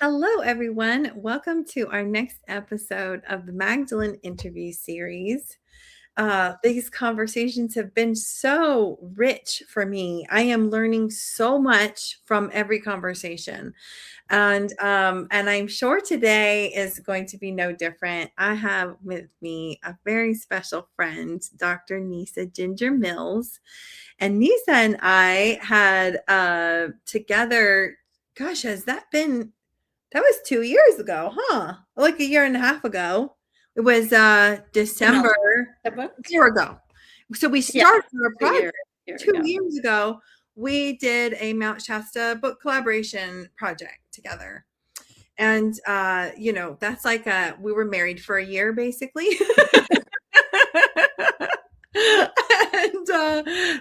Hello, everyone. Welcome to our next episode of the Magdalene Interview Series. These conversations have been so rich for me. I am learning so much from every conversation, and I'm sure today is going to be no different. I have with me a very special friend, Dr. Neesa Ginger Mills, and Neesa and I had together. Gosh, has that been? That was 2 years ago, huh? Like a year and a half ago. It was, Mouth December the a book? year ago. So we Yeah, started our a project year 2 ago. years ago. We did a Mount Shasta book collaboration project together. And, that's like we were married for a year, basically. And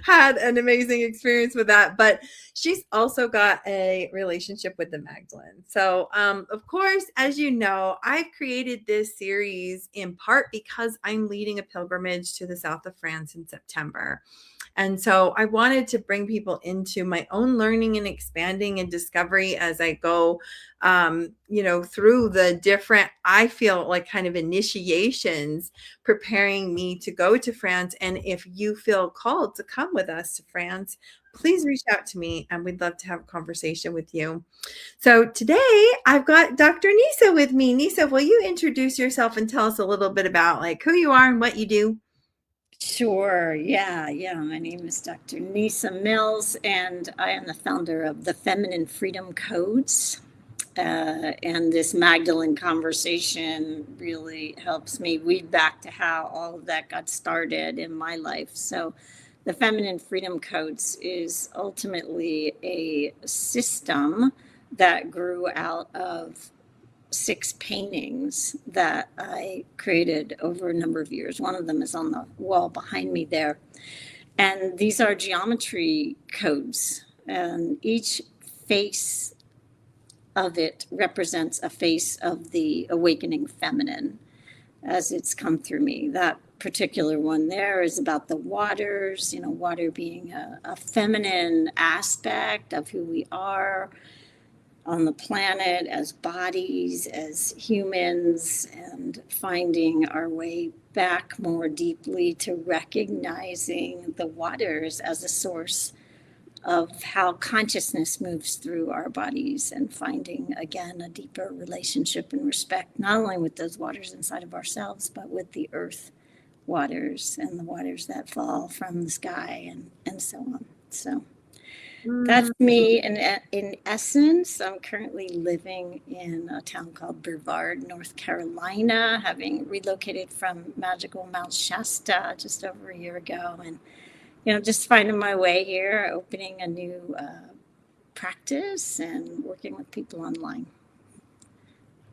had an amazing experience with that. But she's also got a relationship with the Magdalene. So, of course, as you know, I've created this series in part because I'm leading a pilgrimage to the south of France in September. And so I wanted to bring people into my own learning and expanding and discovery as I go, through the different, I feel like kind of initiations preparing me to go to France. And if you feel called to come with us to France, please reach out to me and we'd love to have a conversation with you. So today I've got Dr. Neesa with me. Neesa, will you introduce yourself and tell us a little bit about like who you are and what you do? Sure. Yeah. My name is Dr. Neesa Mills, and I am the founder of the Feminine Freedom Codes. And this Magdalene conversation really helps me weed back to how all of that got started in my life. So, the Feminine Freedom Codes is ultimately a system that grew out of 6 paintings that I created over a number of years. One of them is on the wall behind me there. And these are geometry codes, and each face of it represents a face of the awakening feminine as it's come through me. That particular one there is about the waters, water being a feminine aspect of who we are on the planet as bodies, as humans, and finding our way back more deeply to recognizing the waters as a source of how consciousness moves through our bodies, and finding again a deeper relationship and respect, not only with those waters inside of ourselves, but with the earth waters and the waters that fall from the sky, and so on. So that's me in essence. I'm currently living in a town called Brevard, North Carolina, having relocated from magical Mount Shasta just over a year ago. And, just finding my way here, opening a new practice and working with people online.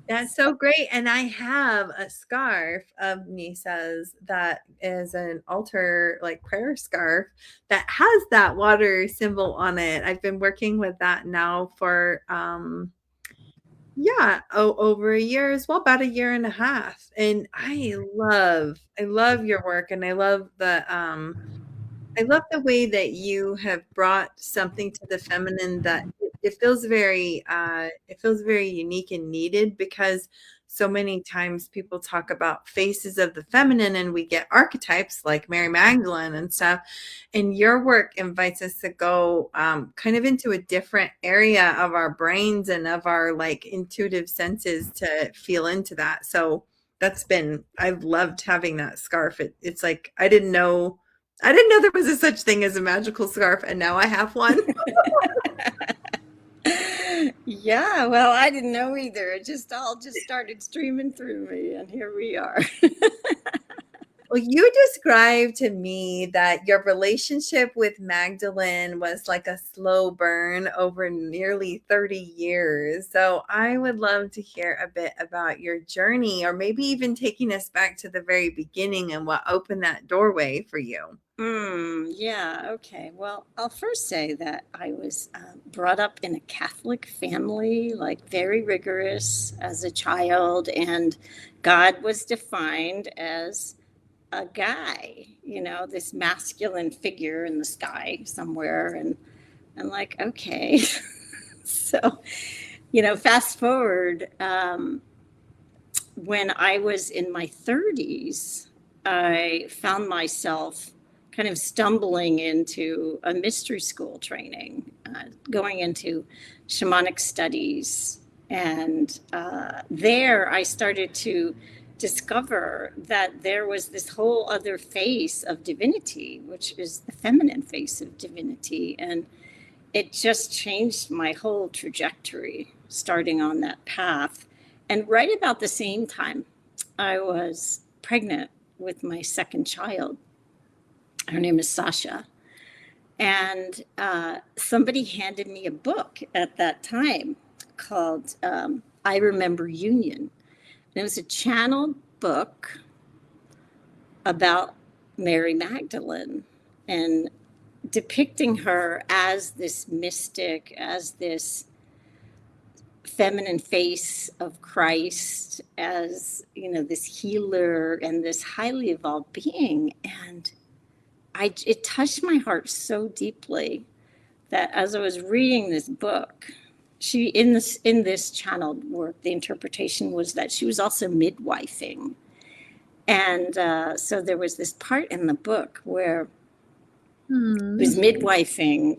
That's so great. And I have a scarf of Nisa's that is an altar like prayer scarf that has that water symbol on it. I've been working with that now for over a year as well, about a year and a half. And I love your work, and I love the way that you have brought something to the feminine that it feels very unique and needed, because so many times people talk about faces of the feminine and we get archetypes like Mary Magdalene and stuff. And your work invites us to go kind of into a different area of our brains and of our like intuitive senses to feel into that. So I've loved having that scarf. It's like I didn't know there was a such thing as a magical scarf, and now I have one. Yeah, well, I didn't know either. It just all just started streaming through me, and here we are. Well, you described to me that your relationship with Magdalene was like a slow burn over nearly 30 years. So I would love to hear a bit about your journey, or maybe even taking us back to the very beginning and what opened that doorway for you. Yeah, okay. Well, I'll first say that I was brought up in a Catholic family, like very rigorous as a child, and God was defined as a guy, this masculine figure in the sky somewhere. And I'm like, okay. So Fast forward, when I was in my 30s, I found myself kind of stumbling into a mystery school training, going into shamanic studies. And there I started to discover that there was this whole other face of divinity, which is the feminine face of divinity. And it just changed my whole trajectory starting on that path. And right about the same time, I was pregnant with my second child. Her name is Sasha. And somebody handed me a book at that time called I Remember Union. And it was a channeled book about Mary Magdalene and depicting her as this mystic, as this feminine face of Christ, as this healer and this highly evolved being. And it touched my heart so deeply that as I was reading this book, she in this channeled work, the interpretation was that she was also midwifing. And so there was this part in the book where it was midwifing,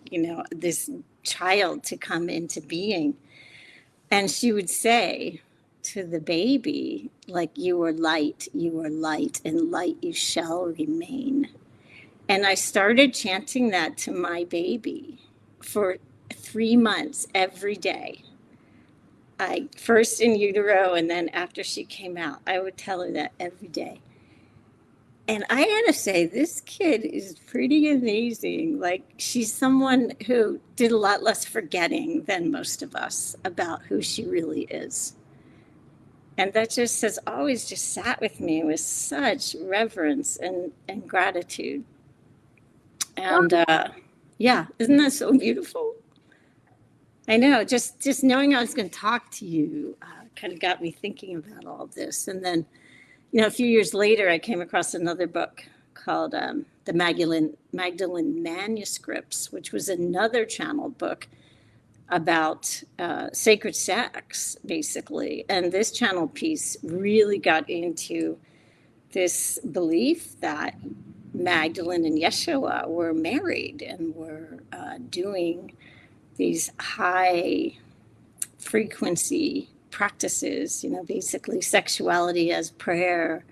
this child to come into being. And she would say to the baby, like, you are light, and light you shall remain. And I started chanting that to my baby for 3 months every day. I first in utero, and then after she came out, I would tell her that every day. And I gotta say, this kid is pretty amazing. Like, she's someone who did a lot less forgetting than most of us about who she really is. And that just has always just sat with me with such reverence and gratitude. And yeah, isn't that so beautiful? I know, just knowing I was going to talk to you kind of got me thinking about all of this. And then, a few years later, I came across another book called the Magdalene Manuscripts, which was another channeled book about sacred sex, basically. And this channel piece really got into this belief that Magdalene and Yeshua were married and were doing these high frequency practices, basically sexuality as prayer.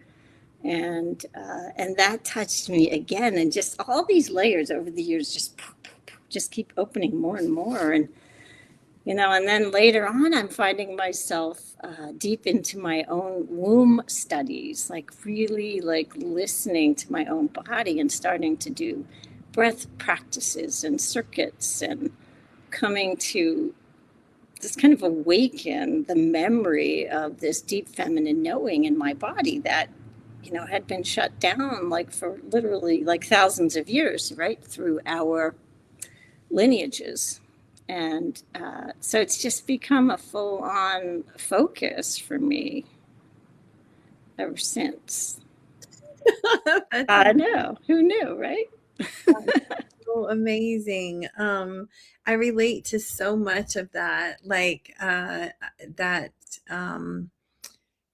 And that touched me again. And just all these layers over the years just keep opening more and more. And, and then later on, I'm finding myself deep into my own womb studies, like really like listening to my own body and starting to do breath practices and circuits and coming to just kind of awaken the memory of this deep feminine knowing in my body that, had been shut down like for literally like thousands of years, right, through our lineages. And so it's just become a full-on focus for me ever since. I know. Who knew, right? So amazing. I relate to so much of that, like that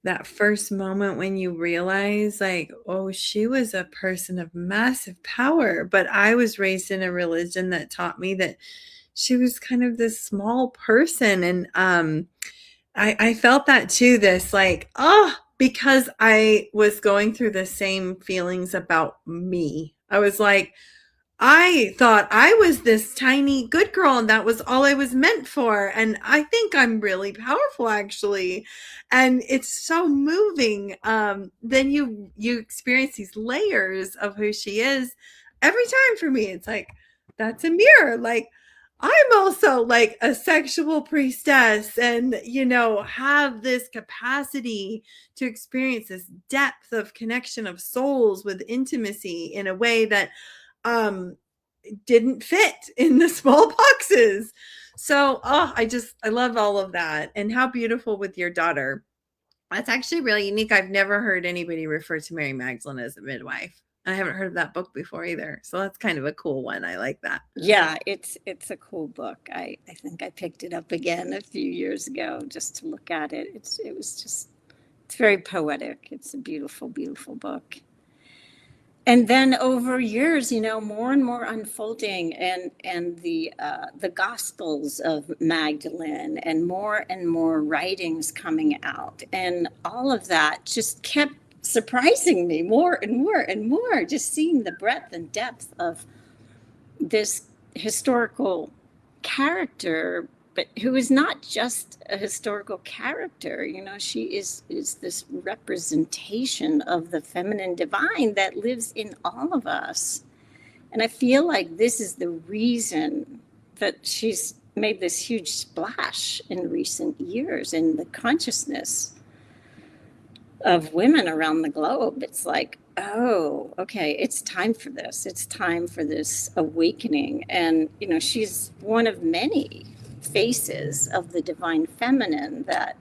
that first moment when you realize, like, oh, she was a person of massive power, but I was raised in a religion that taught me that she was kind of this small person. And I felt that too, this like, oh, because I was going through the same feelings about me. I was like, I thought I was this tiny good girl and that was all I was meant for. And I think I'm really powerful actually. And it's so moving. Then you experience these layers of who she is every time. For me, it's like, that's a mirror. Like, I'm also like a sexual priestess and, have this capacity to experience this depth of connection of souls with intimacy in a way that didn't fit in the small boxes. So, I love all of that. And how beautiful with your daughter. That's actually really unique. I've never heard anybody refer to Mary Magdalene as a midwife. I haven't heard of that book before either. So that's kind of a cool one. I like that. Yeah, it's a cool book. I think I picked it up again a few years ago just to look at it. It's very poetic. It's a beautiful, beautiful book. And then over years, more and more unfolding, and the Gospels of Magdalene, and more writings coming out, and all of that just kept surprising me more and more and more. Just seeing the breadth and depth of this historical character, but who is not just a historical character. She is this representation of the feminine divine that lives in all of us. And I feel like this is the reason that she's made this huge splash in recent years in the consciousness of women around the globe. It's like, oh, okay, it's time for this. It's time for this awakening. And, she's one of many faces of the divine feminine that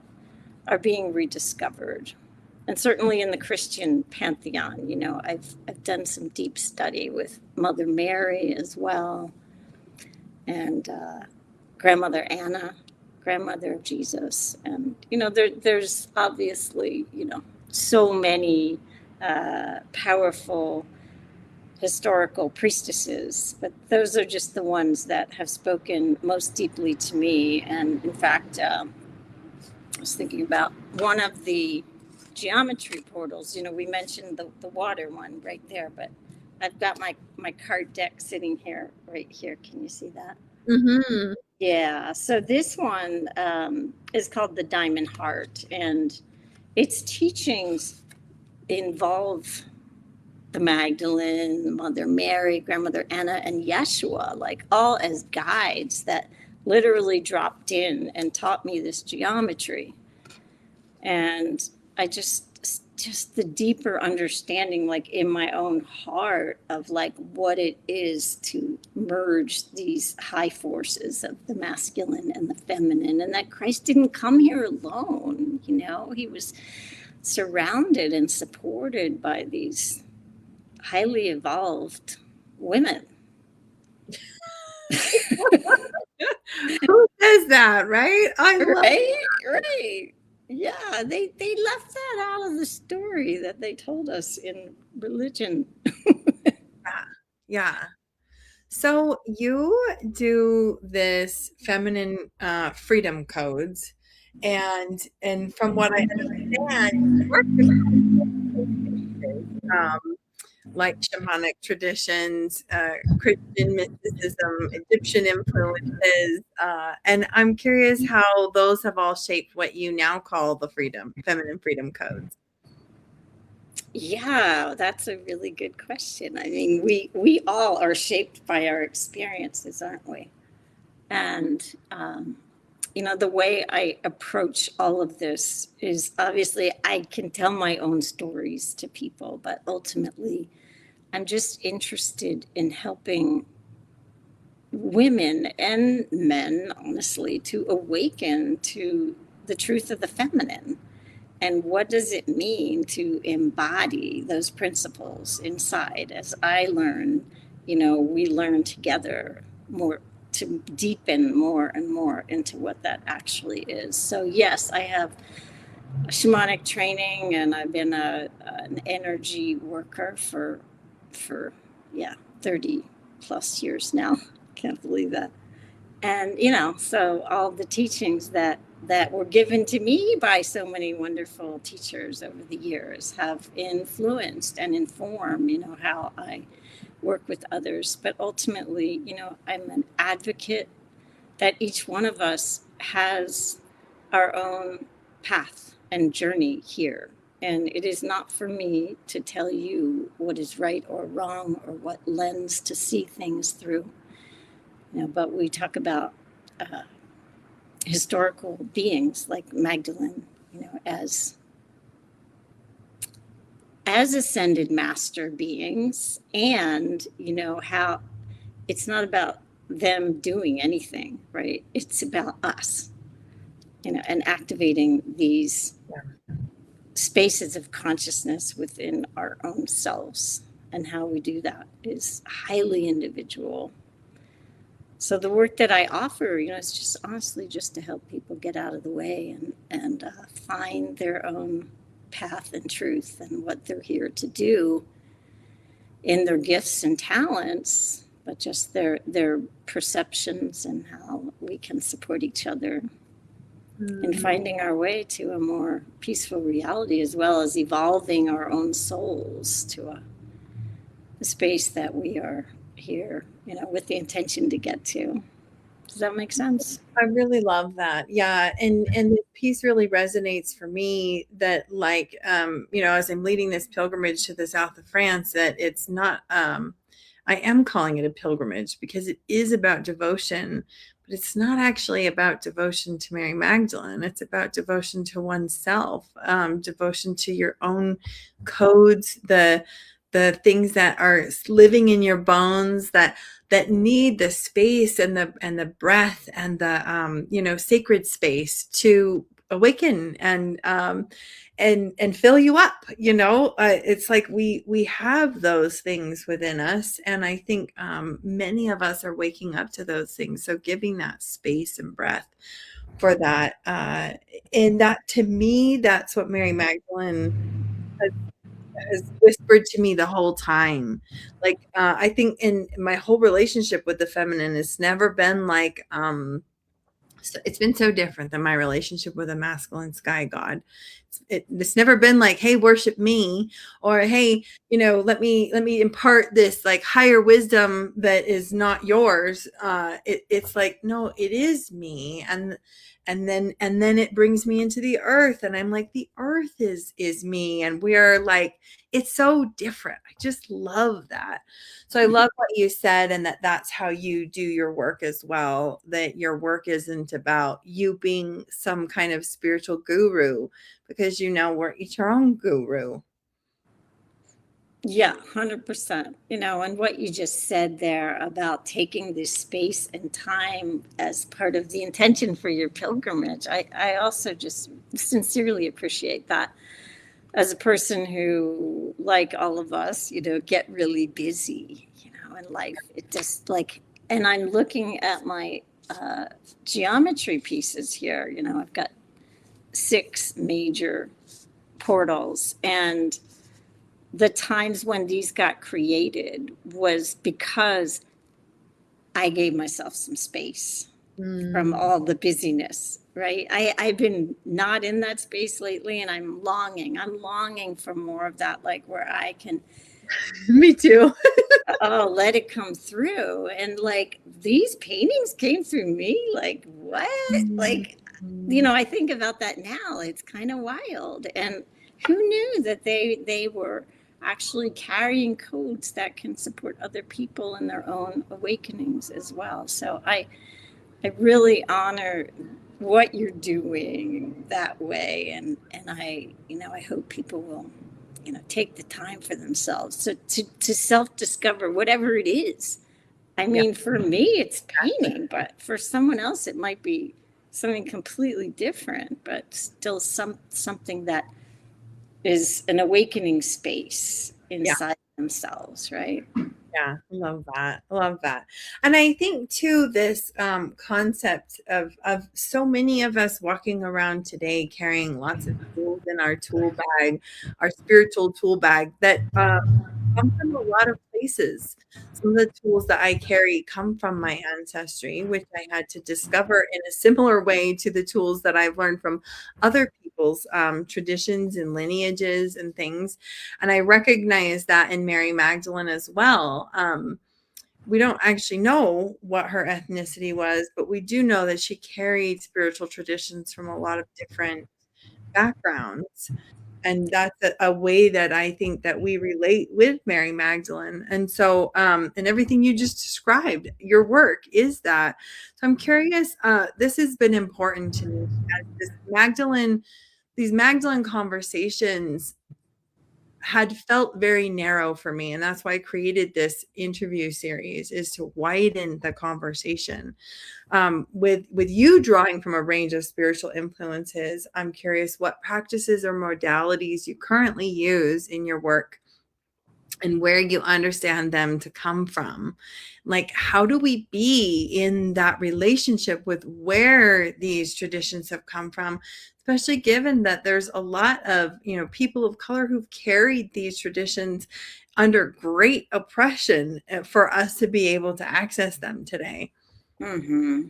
are being rediscovered. And certainly in the Christian pantheon, I've done some deep study with Mother Mary as well, and Grandmother Anna, grandmother of Jesus. And, there's obviously, so many powerful historical priestesses, but those are just the ones that have spoken most deeply to me. And in fact, I was thinking about one of the geometry portals. We mentioned the water one right there, but I've got my card deck sitting here, right here. Can you see that? Mm-hmm. Yeah. So this one is called the Diamond Heart, and its teachings involve the Magdalene, Mother Mary, Grandmother Anna, and Yeshua, like all as guides that literally dropped in and taught me this geometry. And I just the deeper understanding, like in my own heart, of like what it is to merge these high forces of the masculine and the feminine, and that Christ didn't come here alone. He was surrounded and supported by these highly evolved women. Who says that, right? I love Right. Yeah, they left that out of the story that they told us in religion. that. Yeah. So you do this feminine freedom codes, and from what I understand, you work with um, like shamanic traditions, Christian mysticism, Egyptian influences, and I'm curious how those have all shaped what you now call the feminine freedom codes. Yeah, that's a really good question. I mean, we all are shaped by our experiences, aren't we? And the way I approach all of this is, obviously I can tell my own stories to people, but ultimately I'm just interested in helping women and men, honestly, to awaken to the truth of the feminine. And what does it mean to embody those principles inside? As I learn, we learn together more, to deepen more and more into what that actually is. So yes, I have shamanic training, and I've been an energy worker for 30 plus years now. Can't believe that. And so all the teachings that were given to me by so many wonderful teachers over the years have influenced and informed how I work with others. But ultimately, I'm an advocate that each one of us has our own path and journey here. And it is not for me to tell you what is right or wrong or what lens to see things through. But we talk about historical beings like Magdalene, as ascended master beings, and how it's not about them doing anything, right? It's about us, and activating these spaces of consciousness within our own selves. and how we do that is highly individual. So the work that I offer, is just honestly just to help people get out of the way and find their own path and truth and what they're here to do in their gifts and talents, but just their perceptions and how we can support each other in finding our way to a more peaceful reality, as well as evolving our own souls to a space that we are here, with the intention to get to. Does that make sense? I really love that. Yeah. And this piece really resonates for me that as I'm leading this pilgrimage to the south of France, that it's not, I am calling it a pilgrimage because it is about devotion, but it's not actually about devotion to Mary Magdalene. It's about devotion to oneself, devotion to your own codes, the things that are living in your bones that need the space and the breath and the sacred space to awaken and fill you up. It's like we have those things within us, and I think many of us are waking up to those things. So giving that space and breath for that, and that, to me, that's what Mary Magdalene has whispered to me the whole time. I think in my whole relationship with the feminine, it's never been it's been so different than my relationship with a masculine sky god. It's never been like, hey, worship me, or hey, let me impart this higher wisdom that is not yours. It's like, no, it is me. And then it brings me into the earth, and I'm like, the earth is me, and we are it's so different. I just love that. So I love what you said, and that's how you do your work as well, that your work isn't about you being some kind of spiritual guru, because we're each our own guru. Yeah, 100%. And what you just said there about taking this space and time as part of the intention for your pilgrimage, I also just sincerely appreciate that. As a person who, like all of us, get really busy, in life. It just and I'm looking at my geometry pieces here. I've got 6 major portals, and the times when these got created was because I gave myself some space from all the busyness, right? I've been not in that space lately, and I'm longing for more of that, where I can Me too. let it come through. And these paintings came through me, what? I think about that now. It's kind of wild. And who knew that they were actually carrying codes that can support other people in their own awakenings as well. So I really honor what you're doing that way, and I hope people will take the time for themselves to self-discover whatever it is. I mean, for me it's painting, but for someone else it might be something completely different, but still something that is an awakening space inside themselves, right? Yeah, I love that. I love that. And I think too, this concept of so many of us walking around today carrying lots of tools in our tool bag, our spiritual tool bag, that come from a lot of places. Some of the tools that I carry come from my ancestry, which I had to discover in a similar way to the tools that I've learned from other people's traditions and lineages and things. And I recognize that in Mary Magdalene as well. We don't actually know what her ethnicity was, but we do know that she carried spiritual traditions from a lot of different backgrounds. And that's a way that I think that we relate with Mary Magdalene. And so, and everything you just described, your work is that. So I'm curious, this has been important to me, as these Magdalene conversations had felt very narrow for me. And that's why I created this interview series, is to widen the conversation. With you drawing from a range of spiritual influences, I'm curious what practices or modalities you currently use in your work and where you understand them to come from. Like, how do we be in that relationship with where these traditions have come from, especially given that there's a lot of, people of color who've carried these traditions under great oppression for us to be able to access them today. Mm-hmm.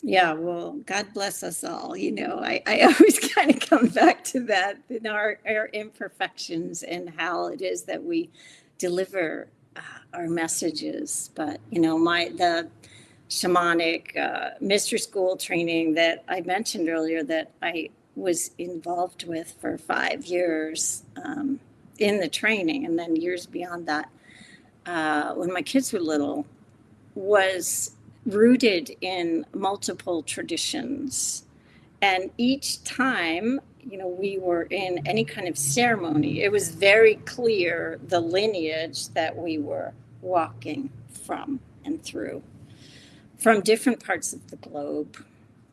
Yeah, well, God bless us all. I always kind of come back to that in our imperfections and how it is that we deliver our messages. But, the shamanic mystery school training that I mentioned earlier that I was involved with for 5 years in the training, and then years beyond that, when my kids were little, was rooted in multiple traditions. And each time, we were in any kind of ceremony, it was very clear the lineage that we were walking from and through, from different parts of the globe,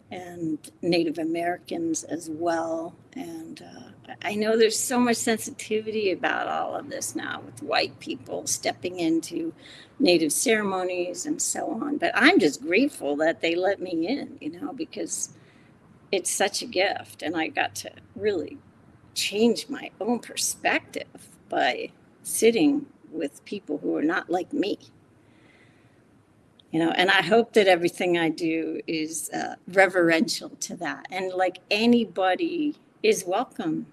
and Native Americans as well. And I know there's so much sensitivity about all of this now with white people stepping into Native ceremonies and so on. But I'm just grateful that they let me in, because it's such a gift. And I got to really change my own perspective by sitting with people who are not like me. And I hope that everything I do is reverential to that. And like anybody is welcome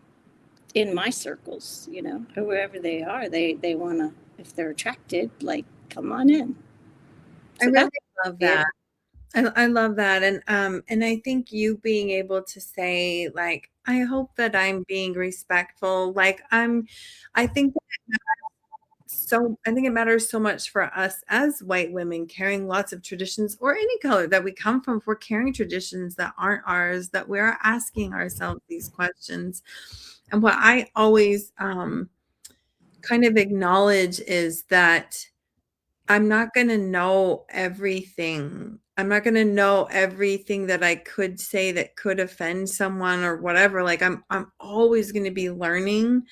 in my circles, whoever they are, they want to, if they're attracted, like, come on in. So I really love that. I love that. And I think you being able to say, like, I hope that I'm being respectful. Like, I think I think it matters so much for us as white women carrying lots of traditions, or any color that we come from, if we're carrying traditions that aren't ours, that we're asking ourselves these questions. And what I always kind of acknowledge is that I'm not going to know everything. I'm not going to know everything that I could say that could offend someone or whatever. Like, I'm always going to be learning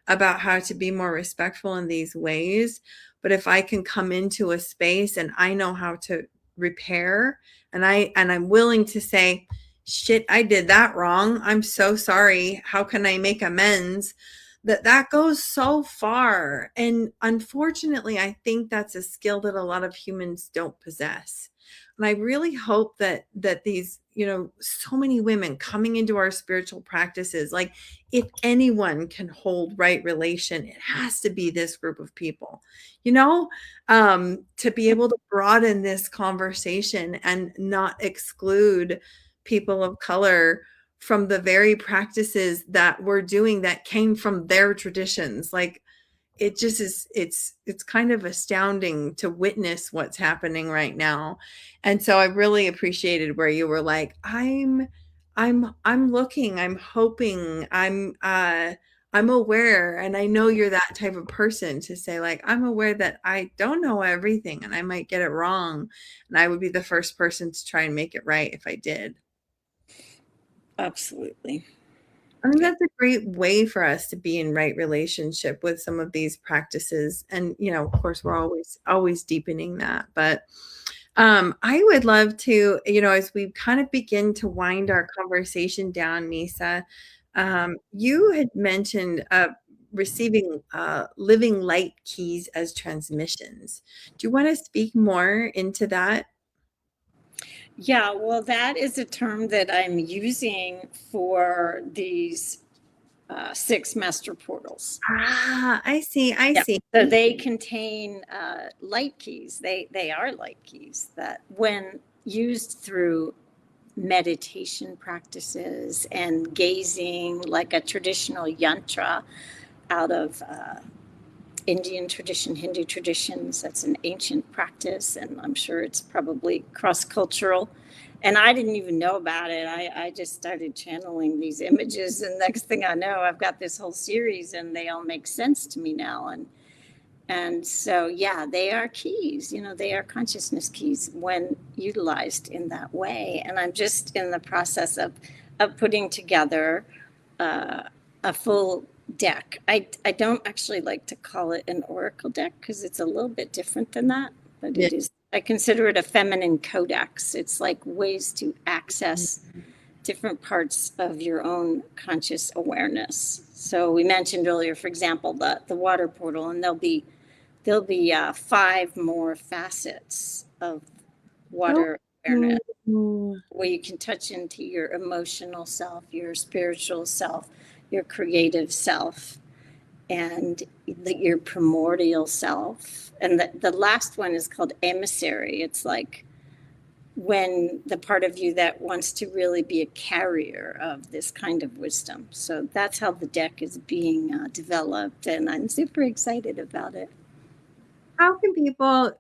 about how to be more respectful in these ways. But if I can come into a space and I know how to repair, and I'm willing to say, shit, I did that wrong. I'm so sorry. How can I make amends? That goes so far. And unfortunately, I think that's a skill that a lot of humans don't possess. And I really hope that these, so many women coming into our spiritual practices, like, if anyone can hold right relation, it has to be this group of people, to be able to broaden this conversation and not exclude people of color from the very practices that we're doing that came from their traditions. Like, it just is, it's kind of astounding to witness what's happening right now. And so I really appreciated where you were like, I'm looking, I'm hoping, I'm aware. And I know you're that type of person to say, like, I'm aware that I don't know everything and I might get it wrong, and I would be the first person to try and make it right if I did. Absolutely. I think that's a great way for us to be in right relationship with some of these practices. And, of course, we're always deepening that. But I would love to, as we kind of begin to wind our conversation down, Neesa, you had mentioned receiving living light keys as transmissions. Do you want to speak more into that? Yeah, well, that is a term that I'm using for these 6 master portals. I see. I Yeah. see. So they contain light keys. They are light keys that, when used through meditation practices and gazing, like a traditional yantra out of Indian tradition, Hindu traditions. That's an ancient practice, and I'm sure it's probably cross-cultural. And I didn't even know about it. I just started channeling these images, and next thing I know, I've got this whole series, and they all make sense to me now. And so, yeah, they are keys. They are consciousness keys when utilized in that way. And I'm just in the process of putting together a full deck. I don't actually like to call it an oracle deck because it's a little bit different than that, but Yeah. it is. I consider it a feminine codex. It's like ways to access different parts of your own conscious awareness. So we mentioned earlier, for example, the water portal, and there'll be 5 more facets of water awareness Oh. where you can touch into your emotional self, your spiritual self, your creative self, and your primordial self. And the last one is called emissary. It's like when the part of you that wants to really be a carrier of this kind of wisdom. So that's how the deck is being developed, and I'm super excited about it. How can people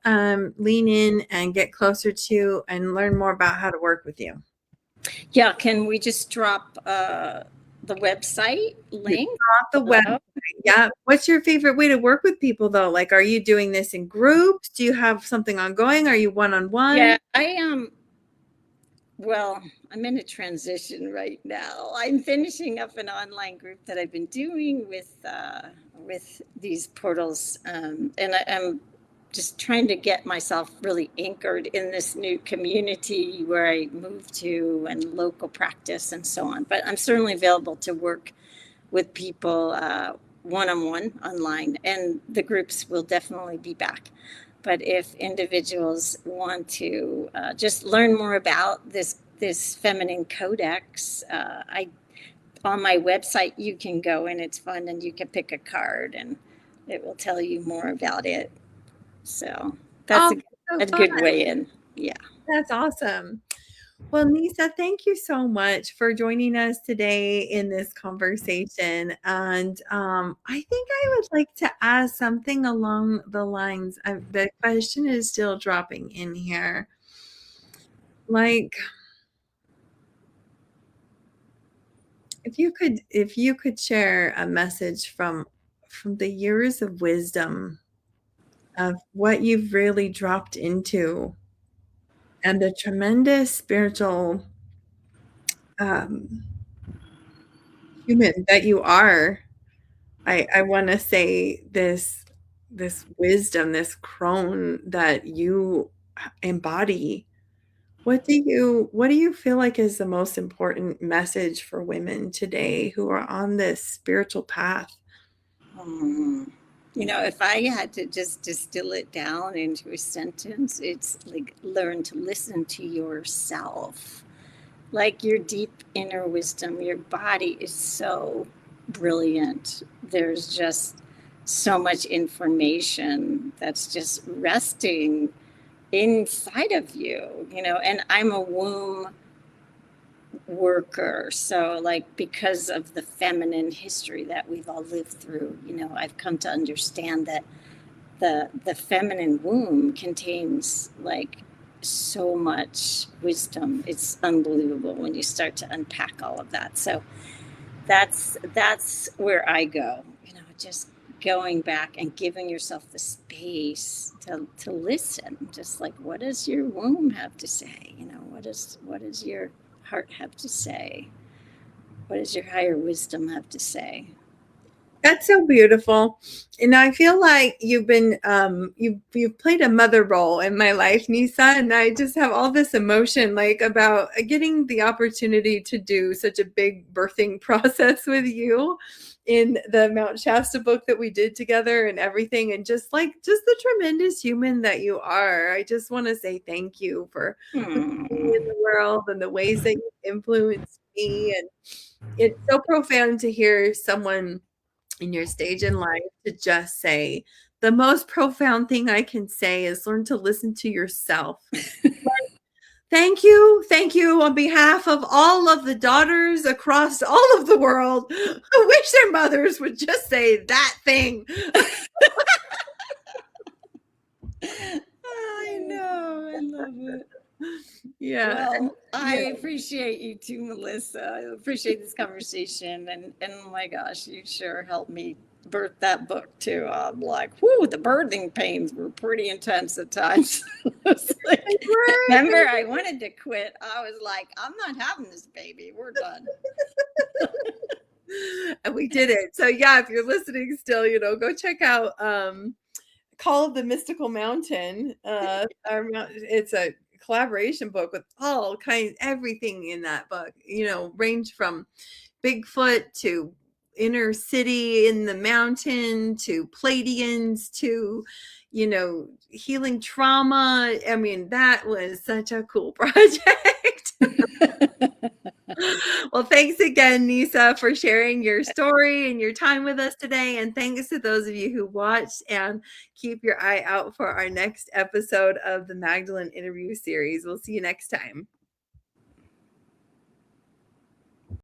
lean in and get closer to and learn more about how to work with you? Yeah, can we just drop the website link? Off the website. Yeah. What's your favorite way to work with people though? Like, are you doing this in groups? Do you have something ongoing? Are you one-on-one? Yeah, well, I'm in a transition right now. I'm finishing up an online group that I've been doing with these portals, and I'm just trying to get myself really anchored in this new community where I moved to and local practice and so on. But I'm certainly available to work with people one-on-one online, and the groups will definitely be back. But if individuals want to just learn more about this feminine codex, I on my website you can go and it's fun, and you can pick a card and it will tell you more about it. So that's Oh, so a fun. good way in. Yeah. That's awesome. Well, Neesa, thank you so much for joining us today in this conversation. And I think I would like to ask something along the lines. The question is still dropping in here. Like, if you could share a message from the years of wisdom of what you've really dropped into and the tremendous spiritual um, human that you are. I want to say this wisdom, this crone that you embody. What do you feel like is the most important message for women today who are on this spiritual path? If I had to just distill it down into a sentence, it's like learn to listen to yourself. Like your deep inner wisdom, your body is so brilliant. There's just so much information that's just resting inside of you, and I'm a womb worker. So, like, because of the feminine history that we've all lived through, I've come to understand that the feminine womb contains like so much wisdom. It's unbelievable when you start to unpack all of that. So that's where I go, just going back and giving yourself the space to listen. Just like, what does your womb have to say? What does your heart have to say? What does your higher wisdom have to say? That's so beautiful. And I feel like you've played a mother role in my life, Neesa, and I just have all this emotion like about getting the opportunity to do such a big birthing process with you in the Mount Shasta book that we did together and everything, and just the tremendous human that you are. I just want to say thank you for being in the world and the ways that you influenced me. And it's so profound to hear someone in your stage in life to just say, the most profound thing I can say is learn to listen to yourself. Thank you. Thank you on behalf of all of the daughters across all of the world who wish their mothers would just say that thing. I know. I love it. Yeah. Well, I appreciate you too, Melissa. I appreciate this conversation, and oh my gosh, you sure helped me birth that book too. I'm like, whoo, the birthing pains were pretty intense at times. Remember, I wanted to quit. I was like, I'm not having this baby. We're done. And we did it. So yeah, if you're listening still, go check out Call of the Mystical Mountain. It's a collaboration book with all kinds, everything in that book, range from Bigfoot to inner city in the mountain to Pleiadians to, healing trauma. I mean, that was such a cool project. Well, thanks again, Neesa, for sharing your story and your time with us today. And thanks to those of you who watched, and keep your eye out for our next episode of the Magdalene Interview Series. We'll see you next time.